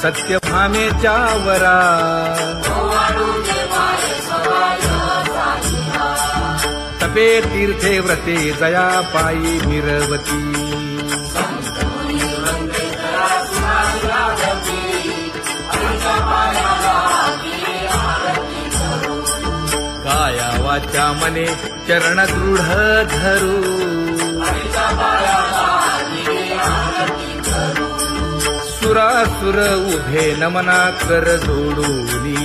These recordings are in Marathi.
सत्यभामेच्या वरा तपे तीर्थे व्रते जया पायी मिरवती काया वाचा मने चरण दृढ धरू सुरासुर उभे नमना कर जोडूनी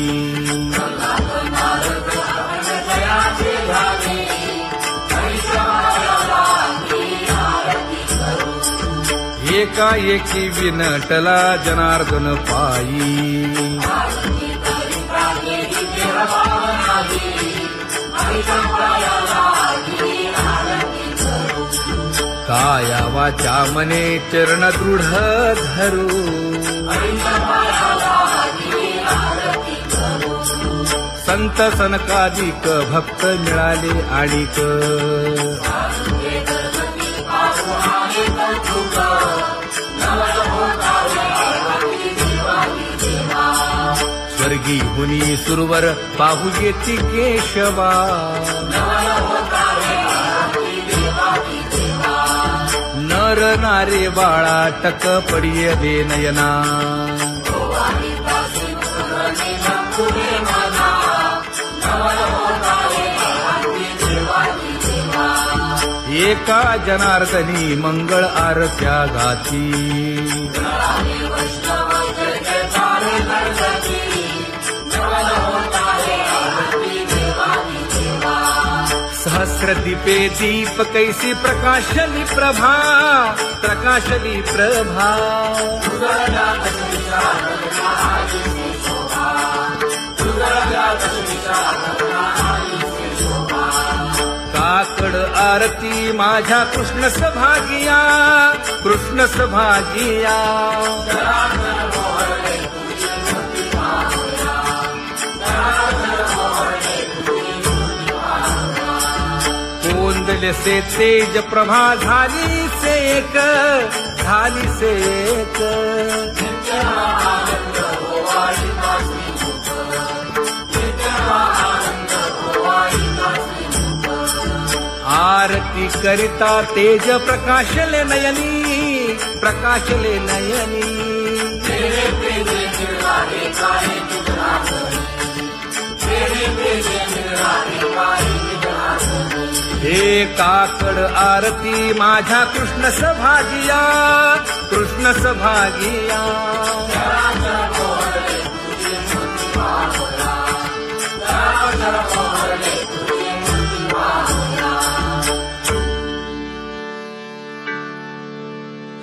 एकाएकी विनटला जनार्दन पायी काया वाचा मने चरण दृढ धरू संत सनकादिक भक्त मिळाले आणिक स्वर्गी हुनी सुरवर पाहू येती केशवा नर नारे बाळा टक पडिये दे नयना एका जनार्दनी मंगळ आरत्या गाती सहस्र दीपे दीप कैसी प्रकाशली प्रभा प्रकाशली प्रभा काकड आरती माझ्या कृष्ण सभागिया कृष्ण सभागिया कोंदले से तेज प्रभा झाली से एक झाली से एक आरती करिता तेज प्रकाशले नयनी प्रकाशले नयनी हे काकड आरती माझ्या कृष्ण सभागिया कृष्ण सभागिया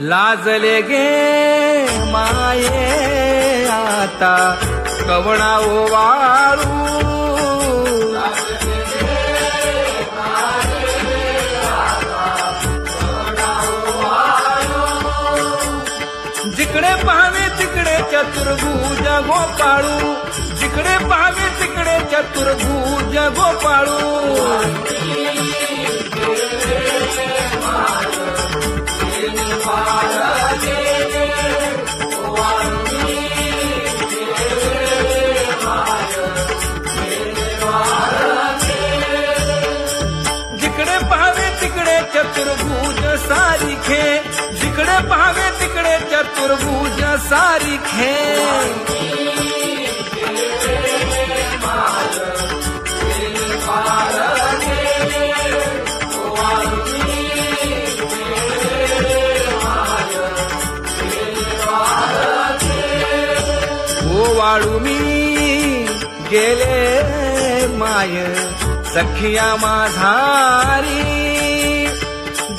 लाजले गे माये आता कवणा ओवाळू जिकडे पाहावे तिकडे चतुर्भुज गोपाळू जिकडे पाहावे तिकडे चतुर्भुज गोपाळू जिकडे पाहावे तिकडे चतुर्भुज सारिखे जिकडे पाहावे तिकडे चतुर्भुज सारिखे ओवाळू मी गेले माय सखिया माझारी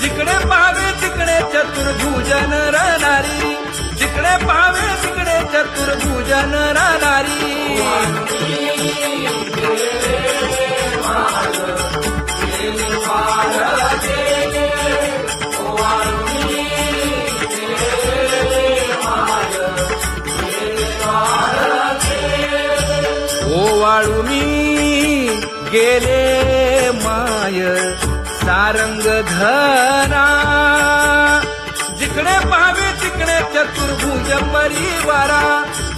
जिकडे पाहावे तिकडे चतुर्भुज नरनारी जिकडे पाहावे तिकडे चतुर्भुज नरनारी ओवाळू मी गेले माय सारंग धरा जिकडे पाहावे तिकडे चतुर्भुज परिवारा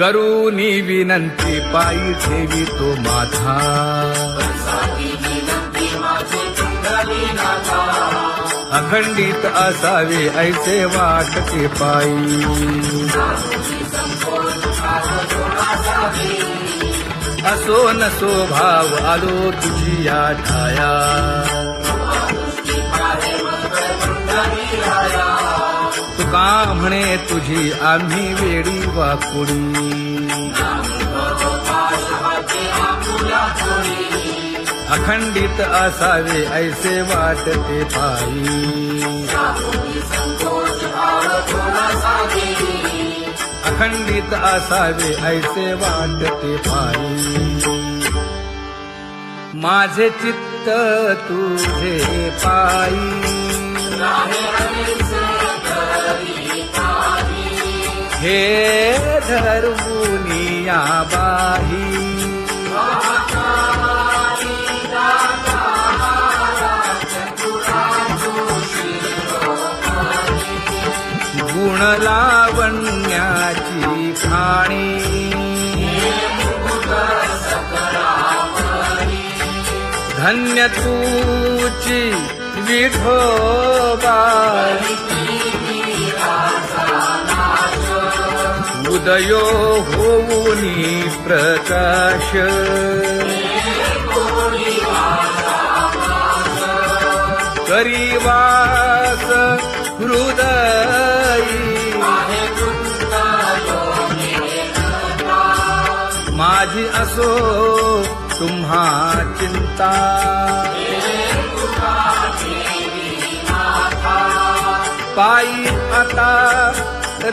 करूनी विनंती पायी ठेवी तो माझा अखंडित असावे ऐसे वाटते पायी असो नसो भाव आलो तुझी या ठाया तुका म्हणे तुझी आम्ही वेडी वाकुडी अखंडित असावे ऐसे वाटते पायी अखंडित असावे ऐसे वाटते पायी माझे चित्त तुझे पायी हे धर्मुनिया बाही गुण लावण्याची खाणी धन्य तूची विठोबा उदयो होऊनी प्रकाश करीवास हृदयी माझी असो तुम्हा चिंता पायी आता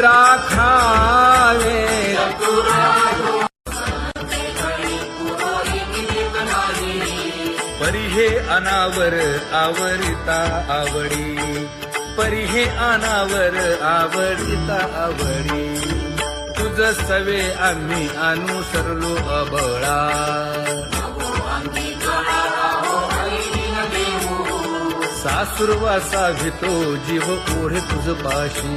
राखावे परी हे अनावर आवरिता आवडी परी हे अनावर आवडिता आवडी तुझ सवे आम्ही अनुसरलो अबळा सासुरवासा भितो जीव ओढे तुझ पाशी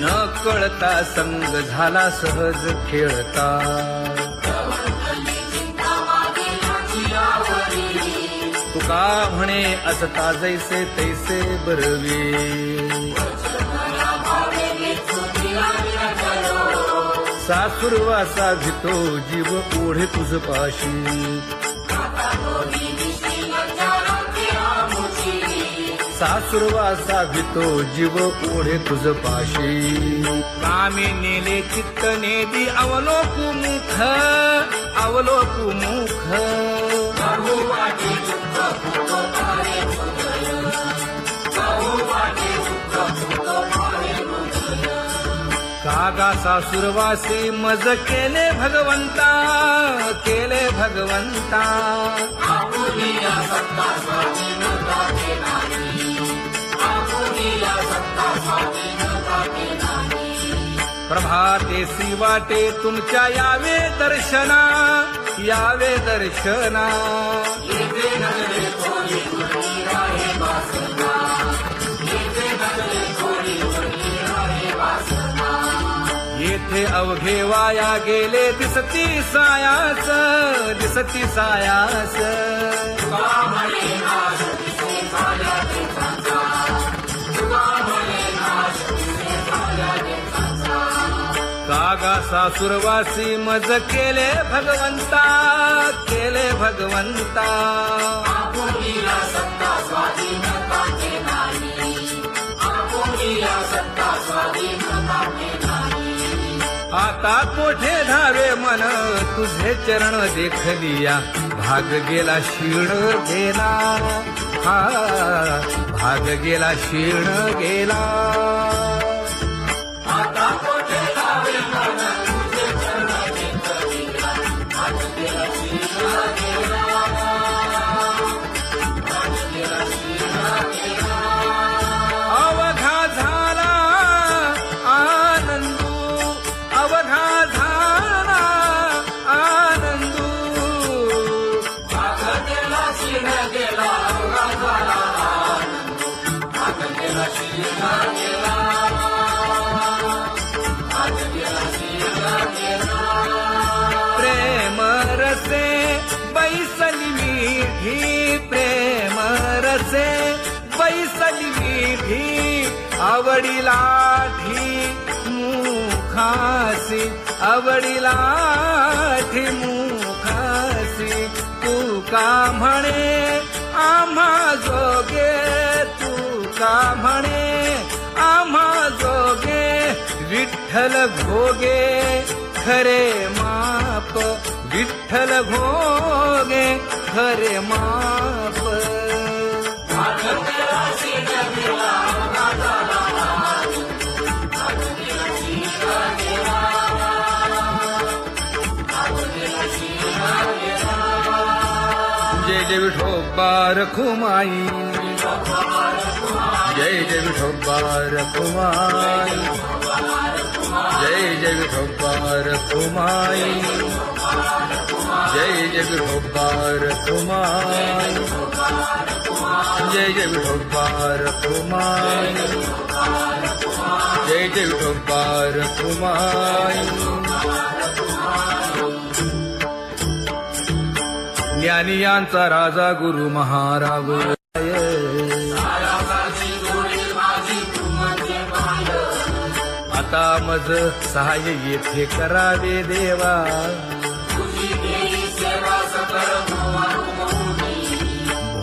न कळता संग झाला सहज खेळता तुका म्हणे असता जैसे तैसे बरवे सासुरवासा भितो जीव ओढे तुझ पाशी सासुरवासा भितो जीव ओढे तुझ पाशी कामी नेले चित्त नेदी अवलोकु मुख अवलोकु मुख कागा सासुरवासी मज केले भगवंता केले भगवंता प्रभाते वाटे तुमच्या यावे दर्शना यावे दर्शना येथे अवघे वाया गेले दिसती सायास दिसती सायास कागा सासुरवासी मज केले भगवंता केले भगवंता आता कोठे धावे मन तुझे चरण देखलिया भाग गेला क्षीण गेला हा भाग गेला क्षीण गेला आता कोठे धावे मन तुझे चरण देखलिया भाग गेला क्षीण गेला अवघा झाला आनंदू अवघा झाला आनंदू भाग गेला क्षीण गेला अवघा झाला आनंदू भाग गेला क्षीण गेला मुखासे बैसली विधी आवडीला मुखासी आवडीला मुखासी तू का म्हणे आम्हा जोगे तू का म्हणे आम्हा जोगे विठ्ठल भोगे खरे माप विठ्ठल भोगे खरे माप जय जय विठोबा रखुमाई जय जय विठोबा रखुमाई जय जय विठोबा रखुमाई जय जय विठोबा रखुमाई जय जय विठोबा रखुमाई जय जय विठोबा रखुमाई ज्ञानियांचा राजा गुरु महाराज आता मज सहाय्य येथे करावे देवा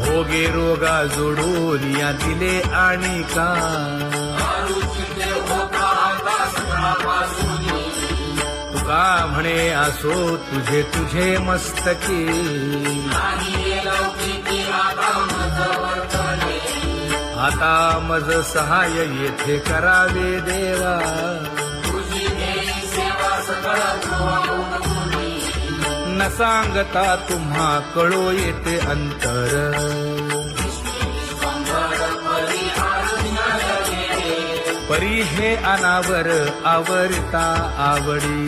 भोगे रोगा जोडून या दिले आणि का तुका म्हणे असो तुझे तुझे मस्तकी आता मज सहाय्य येथे करावे देवा न सांगता तुम्हा कळो येते अंतर परी हे अनावर आवरता आवडी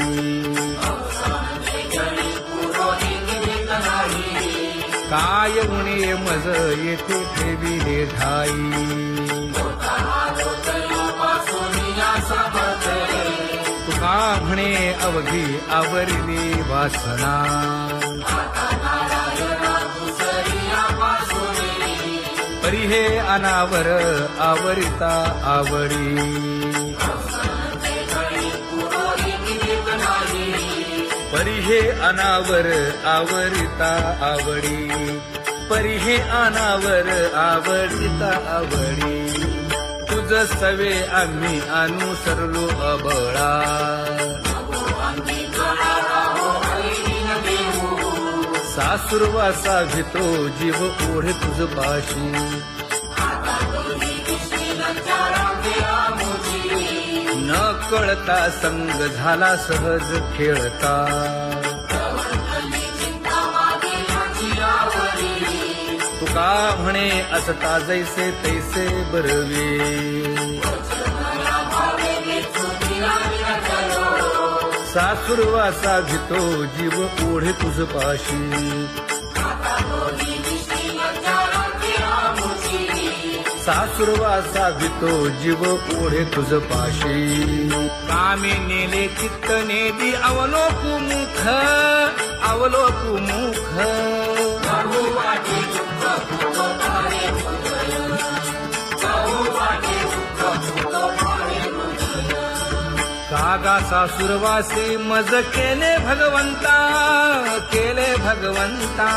काय उणे मज येथे ठेविले ठाई तुका म्हणे अवघी आवरली वासना परी हे अनावर आवरिता आवडी परी हे अनावर आवरिता आवडी परी हे अनावर आवडिता आवडी तुझ सवे आम्ही अनुसरलो अबळा सासुरवासा भितो जीव ओढे तुझ पाशी न कळता संग झाला सहज खेळता तुका म्हणे असता जैसे तैसे बरवे सासुरवासा भितो जीव ओढे तुझ पाशी सासुरवासा भितो जीव ओढे तुझ पाशी कामे नेले चित्त नेदी अवलोकु मुख अवलोकु मुख कागा सासुरवासी मज केले भगवंता केले भगवंता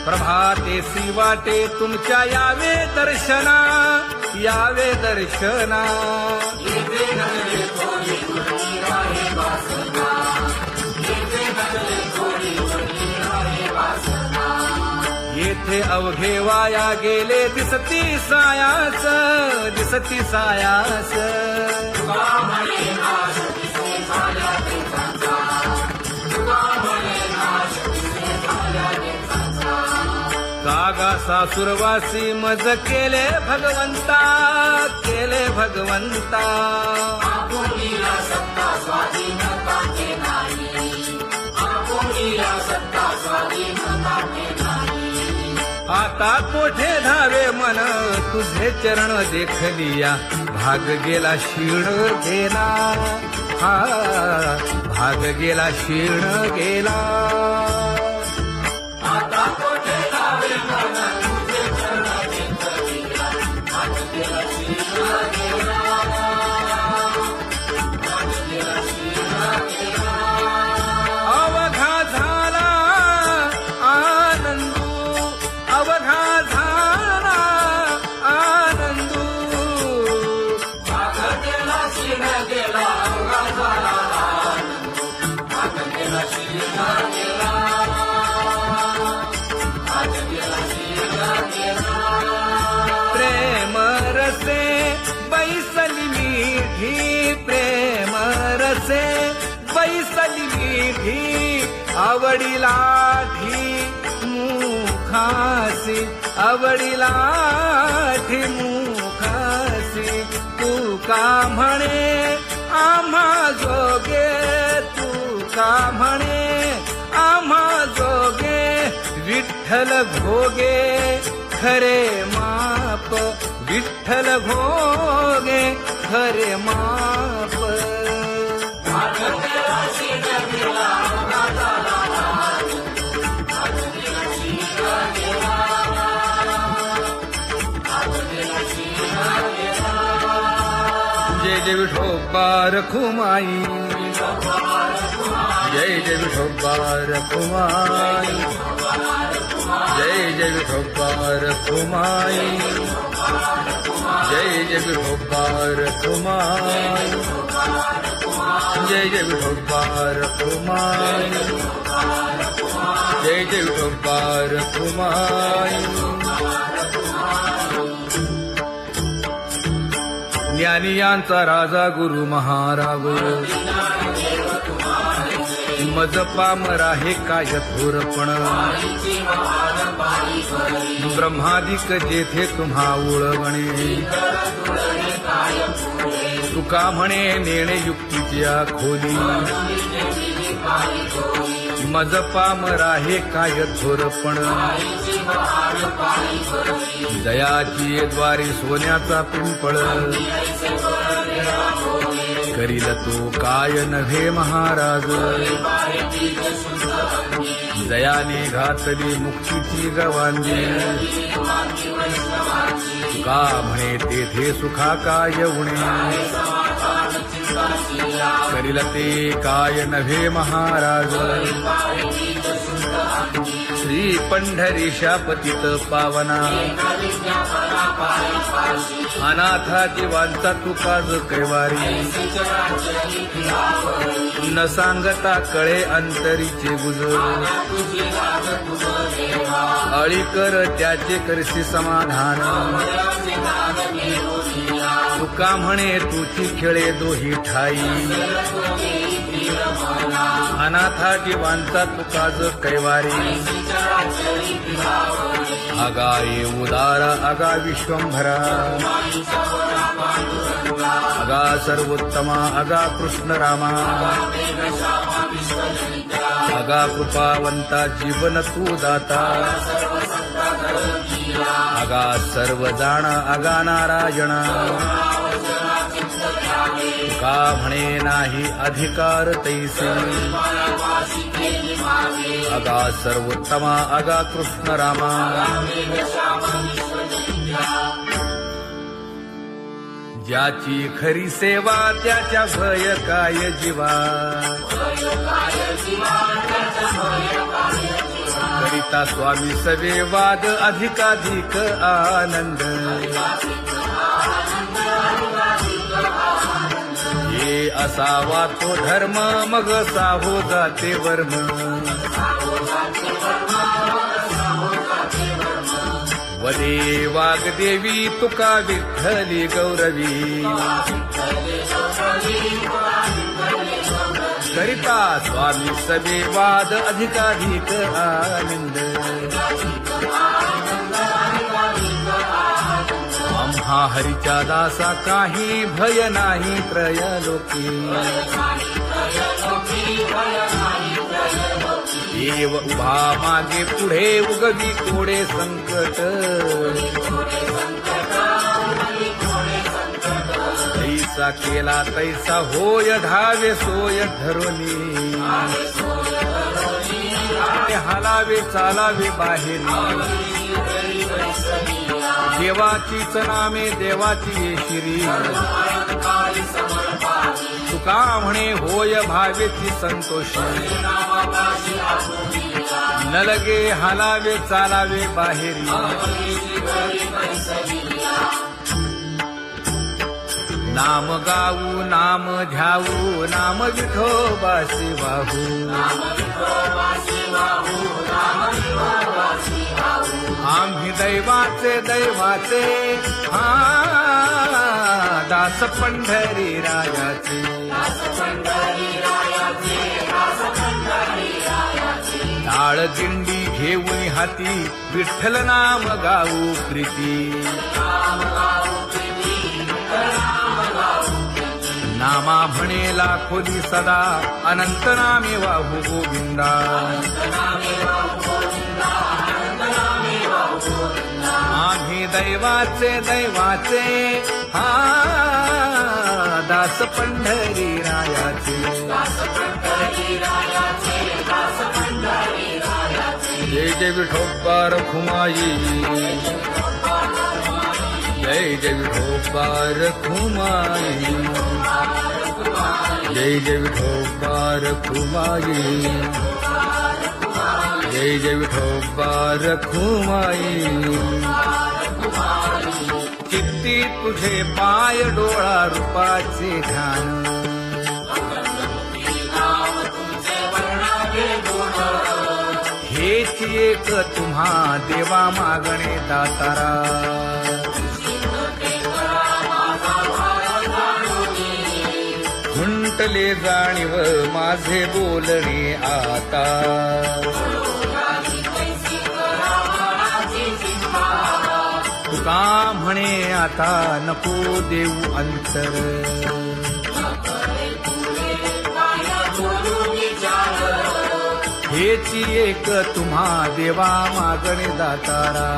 प्रभाते सी वाटे तुमच्या यावे दर्शना यावे दर्शना येथे अवघे वाया गेले दिसती सायास दिसती सायास कागा सासुरवासी मज केले भगवंता केले भगवंता आता कोठे धावे मन तुझे चरण देखलिया भाग गेला शीण गेला हा भाग गेला शीर्ण गेला अवघा झाला आनंदू अवघा झाला आनंदू प्रेम रसे बैसली मीठी प्रेम रसे बैसली मीठी आवडीला ठी मुखासी आवडीला ठी मुखासी तू का म्हणे आम्हा जोगे तू का म्हणे आम्हा जोगे विठ्ठल भोगे खरे माप विठ्ठल भोगे खरे माप जय जय विठोबा रखुमाई जय जय विठोबा रखुमाई जय जय विठोबा रखुमाई जय जय विठोबा रखुमाई जय जय विठोबा रखुमाई जय जय विठोबा रखुमाई ज्ञानियांचा राजा गुरु महाराज मज पामरा हे काय थोरपण ब्रह्मादिक जेथे तुम्हा उळवणे तुका म्हणे नेणे युक्तीची खोली मज पामरा हे काय थोरपण दयाची द्वारे सोन्याचा पिंपळ करील तो काय नव्हे महाराज दयाने घातली मुक्तीची गवांजी का म्हणे तेथे सुखा काय उणे करील ते काय नव्हे महाराज श्री पंढरीशा पतित पावना अनाथा जीवांचा तुकाज कैवारी न सांगता कळे अंतरीचे गुजर अळी कर त्याचे करशी समाधान तुका म्हणे तुची खेळे दोही ठाई अनाथा जीवांचा तुकाज कैवारी अगा ये उदार अगा विश्वंभरा अगा सर्वोत्तमा अगा कृष्ण रामा अगा कृपावंता जीवन तू दाता अगा सर्व जाणा अगा नारायणा का म्हणे नाही अधिकार तैसे अगा सर्वोत्तमा अगा कृष्ण रामा ज्याची खरी सेवा त्याच्या भय काय जीवा करिता स्वामी सवे वाद अधिकाधिक आनंद हे असावा तो धर्म मग साहो जाते वर्म वदे वाग्देवी तुका विठ्ठली गौरवी करिता स्वामी सवे वाद अधिकाधिक आनंद आम्हा हरीच्या दासा काही भय नाही त्रयलोकी देव उभा मागे पुढे उगवी कोडे संकट जैसा केला तैसा होय धावे सोय धरोनी हालावे चालावे बाहेरी देवाचीच नामे देवाची येशिरी तुका म्हणे होय भावेची संतोषी न लगे हालावे चालावे बाहेरी नाम गाऊ नाम ध्याऊ नाम विठोबासी वाहू आम्ही दैवाचे दैवाचे हा दास पंढरी रायाचे टाळ दिंडी घेऊन हाती विठ्ठल नाम गाऊ प्रीती नामा म्हणेला खोली सदा अनंत नामे वाहू गोविंदा आम्ही दैवाचे दैवाचे हा दास पंढरी रायाचे जय जय विठोबा रखुमाई जय जय विठोबा रखुमाई जय जय विठोबा रखुमाई जय जय विठोबा रखुमाई चित्ती तुझे पाय डोळा रूपाचे ध्यान हेच एक तुम्हा देवा मागणे दातारा खुंटले जाणीव माझे बोलणे आता तुका म्हणे आता नको देऊ अंतर हेची एक तुम्हा देवा मागणे दातारा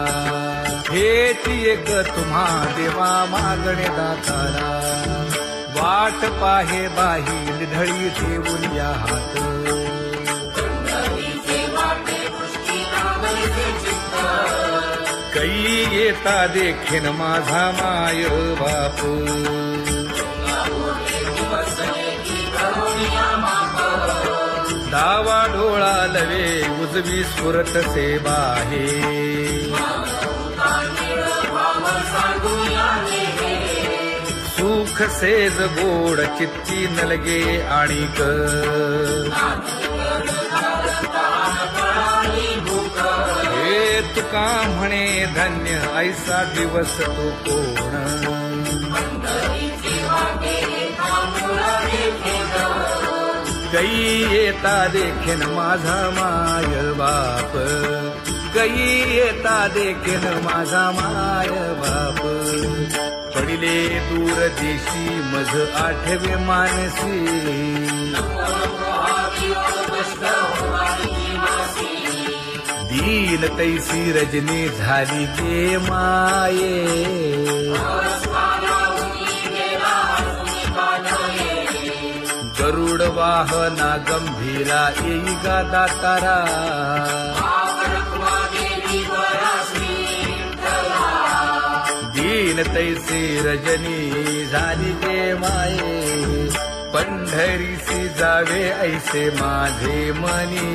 हेची एक तुम्हा देवा मागणे दातारा वाट पाहे बाही ढळी ठेवून या हात कै येता देखीन माझा माय बाप डावा डोळा लवे उजवी सुरत से बाहे सुख सेज गोड चित्ती नलगे आणिक हे तुका म्हणे धन्य ऐसा दिवस तो कोण कै येता देखीन माझा माय बाप कै येता देखीन माझा माय बाप पडिले दूर देशी मज आठवे मानसी दीन तैसी रजनी झाली गे माये गरुड वाहना गंभीरा येई गा दातारा दीन तैसी रजनी झाली गे माये पंढरीसी जावे ऐसे माझे मनी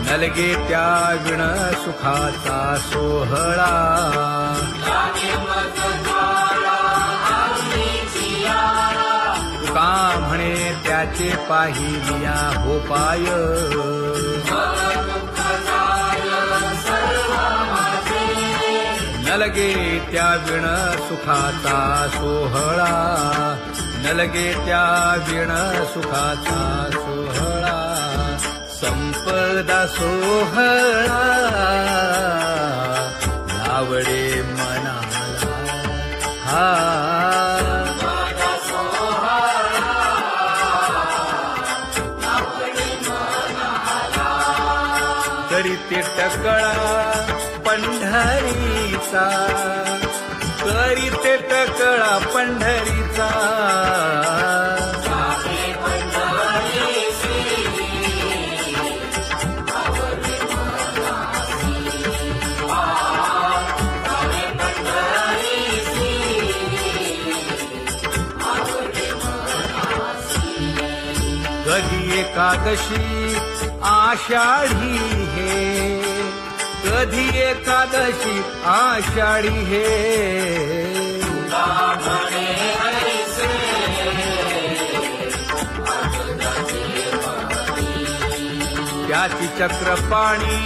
नलगे त्या विण सुखाचा सोहळा तुका म्हणे त्याचे पाहिलिया हो पाय नलगे त्या विण सुखाचा सोहळा नलगे त्या विण सुखाचा सोहळा संपदा सोहळा लावडे मनाला हा तरी ते टकळा पंढरीचा, करीते टकळा पंढरीचा. कधी एकादशी आषाढी हे, कधी एकादशी आषाढी हे. त्याची चक्रपाणी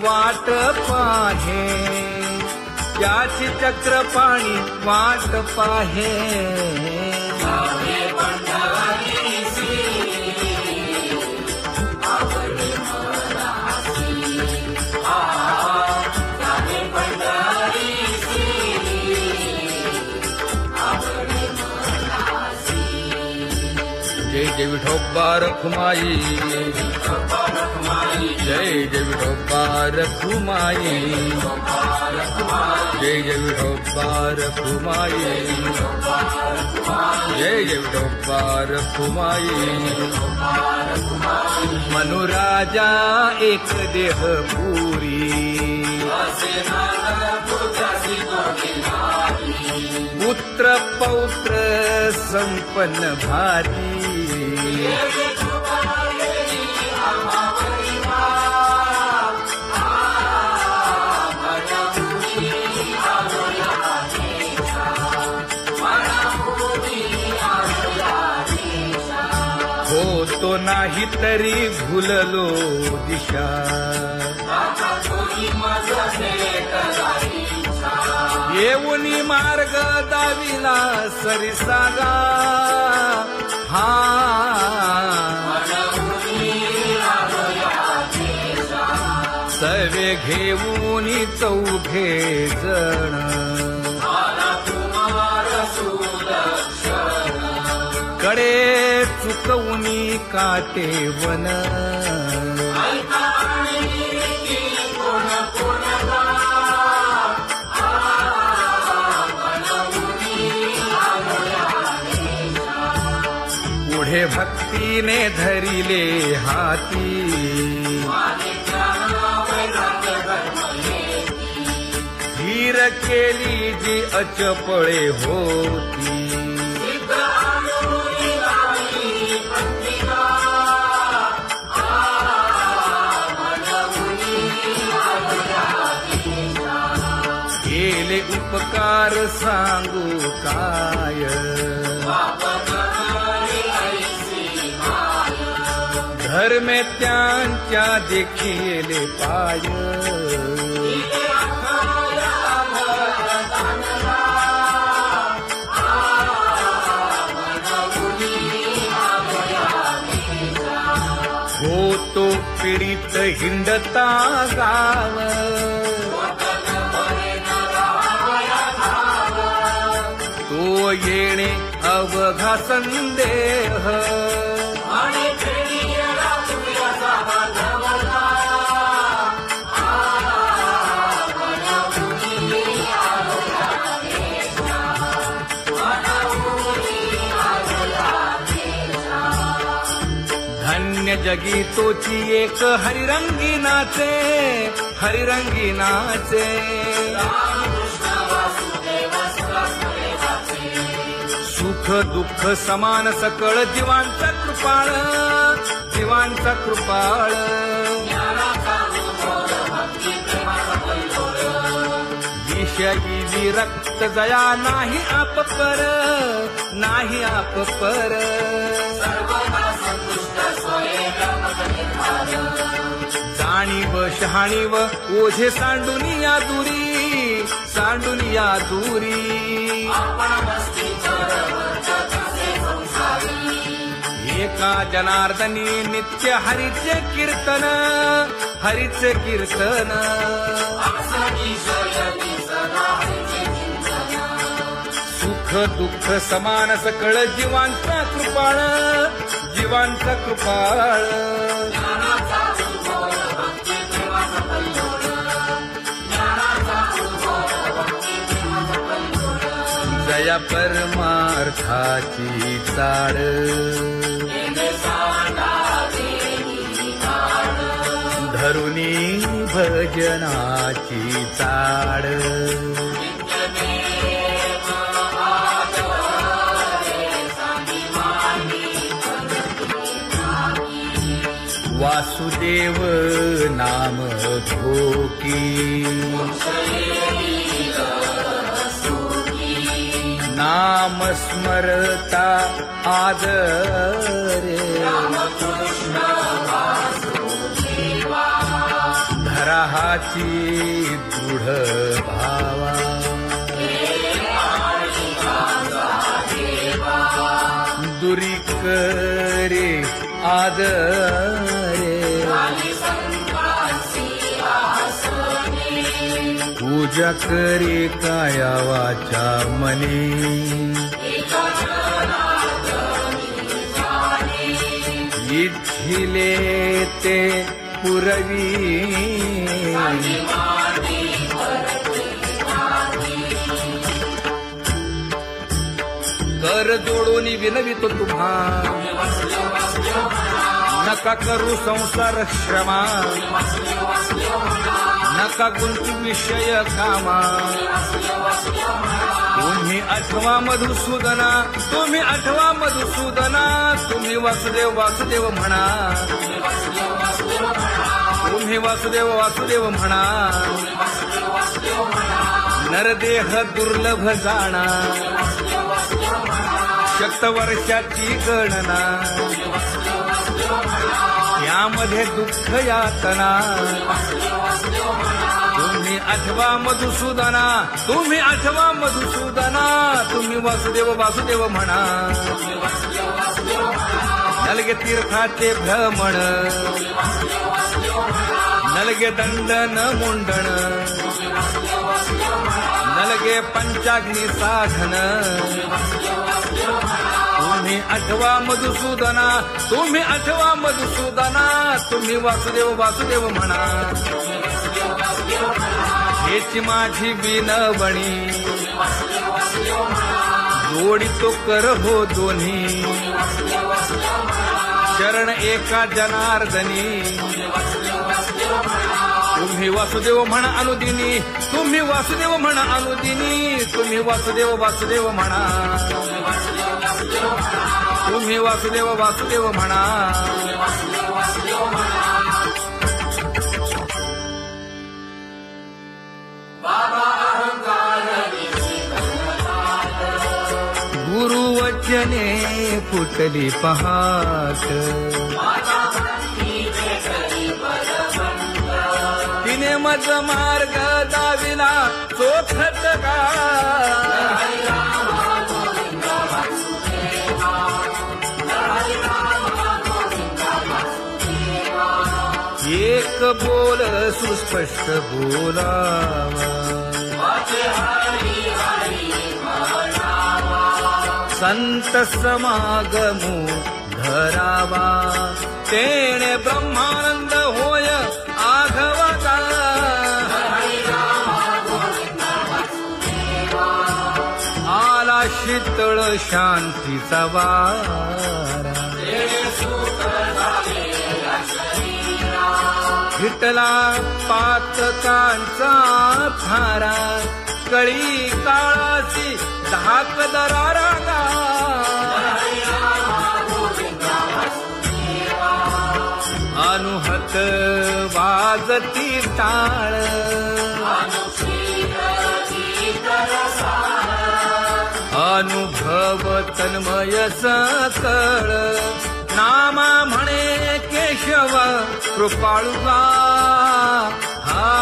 वाट पाहे, त्याची चक्रपाणी वाट पाहे. जय जय विठोबा रखुमाई, जय जय विठोबा रखुमाई, जय जय विठोबा रखुमाई, जय जय विठोबा रखुमाई. मनुराजा एक देह पुरी, पुत्र पौत्र संपन्न भारी. होतो नाही तरी भुललो दिशा, येऊनी मार्ग दाविला सरिसागा. हा सवे घेऊनी चौघे जण, कडे चुकवूनी काटे वन. पुढे भक्तीने धरिले हाती, धीर केली जी अचपळे होती. केले उपकार सांगू काय, धर्मे त्यांच्या देखिले पाय. होतो पीडित हिंडता गाव, तो येणे अवघा संदेह. धन्य जगी तोची एक हरिरंगी नाचे, हरिरंगी नाचे. सुख दुःख समान सकळ जीवांचा कृपाळ, जीवांचा कृपाळ. विषयी विरक्त जया नाही आप पर, नाही आप पर. जाणीव शहाणीव ओझे सांडुनिया दुरी, सांडुनिया दुरी. एका जनार्दनी नित्य हरीचे कीर्तन, हरीचे कीर्तन. सुख दुःख समान सकळ जीवांचा कृपाळ, जीवांचा कृपाळ. जया परमार्थाची चाळ धरुनी भजनाची चाळ वासुदेव नाम घोकी नाम स्मरता आदरे धराहाची दृढ भावा दुरी करे आदरे पूजा करे काया वाचा मने इच्छिले ते पुरवी कर जोडून विनवितो तुम्हा नका करू संसार श्रमा नका गुंतू विषय कामा तुम्ही आठवा मधुसूदना तुम्ही आठवा मधुसूदना तुम्ही वासुदेव वासुदेव म्हणा तुम्ही वासुदेव वासुदेव म्हणा नरदेह दुर्लभ जाणा शतवर्षाची गणना यामध्ये दुःख यातना तुम्ही आठवा मधुसूदना तुम्ही आठवा मधुसूदना तुम्ही वासुदेव वासुदेव म्हणा नलगे तीर्थाचे भ्रमण नलगे दंडन मुंडण नलगे पंचाग्नी साधन तुम्ही आठवा मधुसूदना तुम्ही आठवा मधुसूदना तुम्ही वासुदेव वासुदेव म्हणा हेची माझी विनवणी जोडितो कर हो दोन्ही शरण एका जनार्दनी तुम्ही वासुदेव म्हणा अनुदिनी तुम्ही वासुदेव म्हणा अनुदिनी तुम्ही वासुदेव वासुदेव म्हणा तुम्ही वासुदेव वासुदेव म्हणा गुरुवचने फुटली पहाट तिने मज मार्ग दाविला चोखत का एक बोल सुस्पष्ट बोलावा संत समागमू धरावा तेणे ब्रह्मानंद होय आघवता आला शीतळ शांतीचा वारा विठला पातकांचा थारा कळी काळाची धाक दरारा अनुहत वाजती टाळ अनुभव तन्मय सकळ नामा म्हणे केशव कृपाळुगा हा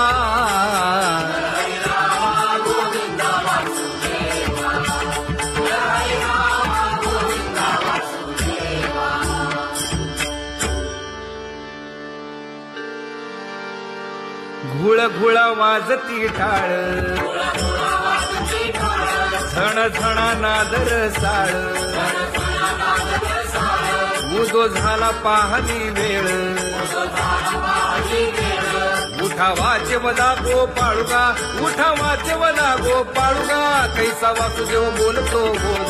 घुळ घुळ वाजती टाळ झण झण नादर साळ उदो झाला पाहली वेळ उठा उठा वाचवला गोपाळुका उठा वाचवला गोपाळुका कैसा वासुदेव बोलतो बोल